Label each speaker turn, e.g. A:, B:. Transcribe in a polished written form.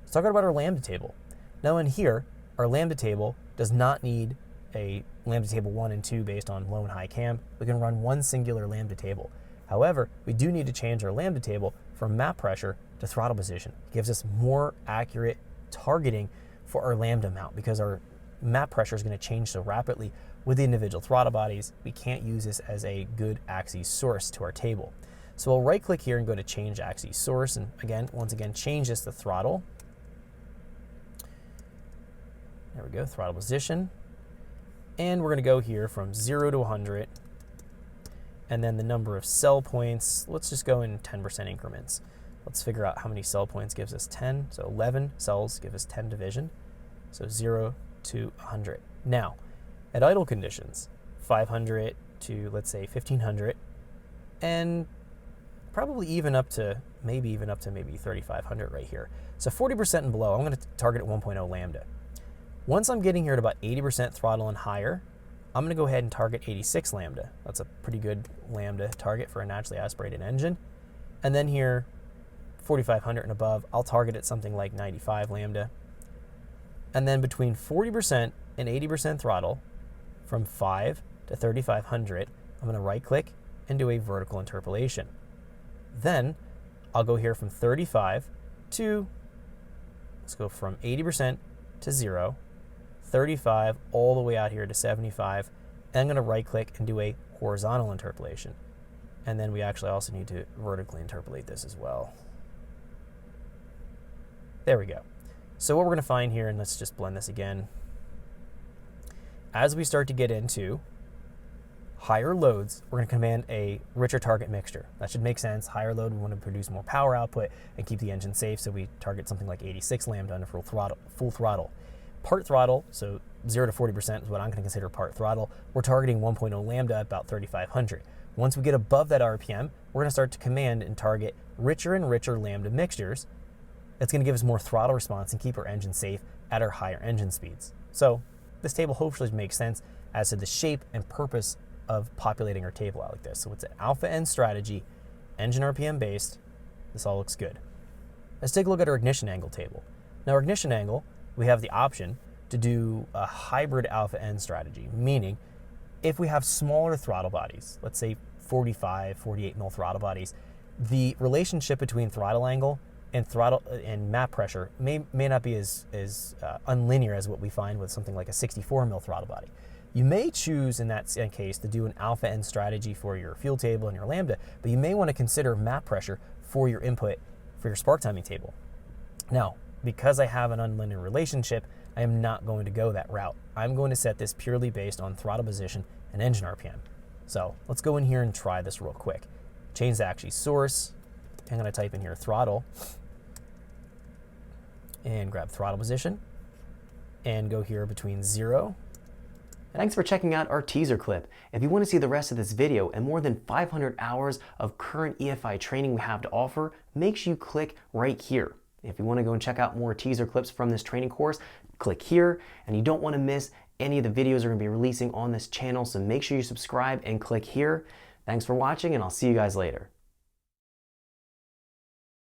A: let's talk about our lambda table. Now in here, our lambda table does not need a lambda table 1 and 2 based on low and high cam. We can run one singular lambda table. However, we do need to change our lambda table from map pressure to throttle position. It gives us more accurate targeting for our lambda mount because our map pressure is going to change so rapidly with the individual throttle bodies. We can't use this as a good axis source to our table. So we'll right click here and go to change axis source, and once again change this to throttle. There we go, throttle position. And we're going to go here from 0 to 100. And then the number of cell points, let's just go in 10% increments. Let's figure out how many cell points gives us 10. So 11 cells give us 10 division. So 0 to 100. Now, at idle conditions, 500 to, let's say, 1500, and probably even up to maybe 3500 right here. So 40% and below, I'm going to target at 1.0 lambda. Once I'm getting here at about 80% throttle and higher, I'm going to go ahead and target 86 lambda. That's a pretty good lambda target for a naturally aspirated engine. And then here, 4500 and above, I'll target at something like 95 lambda. And then between 40% and 80% throttle, from 5 to 3500, I'm going to right click and do a vertical interpolation. Then I'll go here from 35 to, let's go from 80% to 0, 35 all the way out here to 75, and I'm going to right click and do a horizontal interpolation. And then we actually also need to vertically interpolate this as well. There we go. So what we're going to find here, and let's just blend this again, as we start to get into higher loads, we're going to command a richer target mixture. That should make sense. Higher load, we want to produce more power output and keep the engine safe, so we target something like 86 lambda under full throttle. Part throttle, so 0 to 40% is what I'm going to consider part throttle. We're targeting 1.0 lambda at about 3500. Once we get above that RPM, we're going to start to command and target richer and richer lambda mixtures. That's going to give us more throttle response and keep our engine safe at our higher engine speeds. So this table hopefully makes sense as to the shape and purpose of populating our table out like this. So it's an alpha end strategy, engine RPM based. This all looks good. Let's take a look at our ignition angle table. Now our ignition angle, we have the option to do a hybrid alpha end strategy, meaning if we have smaller throttle bodies, let's say 45, 48 mil throttle bodies, the relationship between throttle angle and map pressure may not be as unlinear as what we find with something like a 64 mil throttle body. You may choose in that case to do an alpha end strategy for your fuel table and your lambda, but you may want to consider map pressure for your input for your spark timing table. Now, because I have an unlinear relationship, I am not going to go that route. I'm going to set this purely based on throttle position and engine RPM. So let's go in here and try this real quick. Change the axis source. I'm going to type in here throttle and grab throttle position and go here between 0.
B: Thanks for checking out our teaser clip. If you want to see the rest of this video and more than 500 hours of current EFI training we have to offer, make sure you click right here. If you want to go and check out more teaser clips from this training course, click here, and you don't want to miss any of the videos we're going to be releasing on this channel, so make sure you subscribe and click here. Thanks for watching, and I'll see you guys later.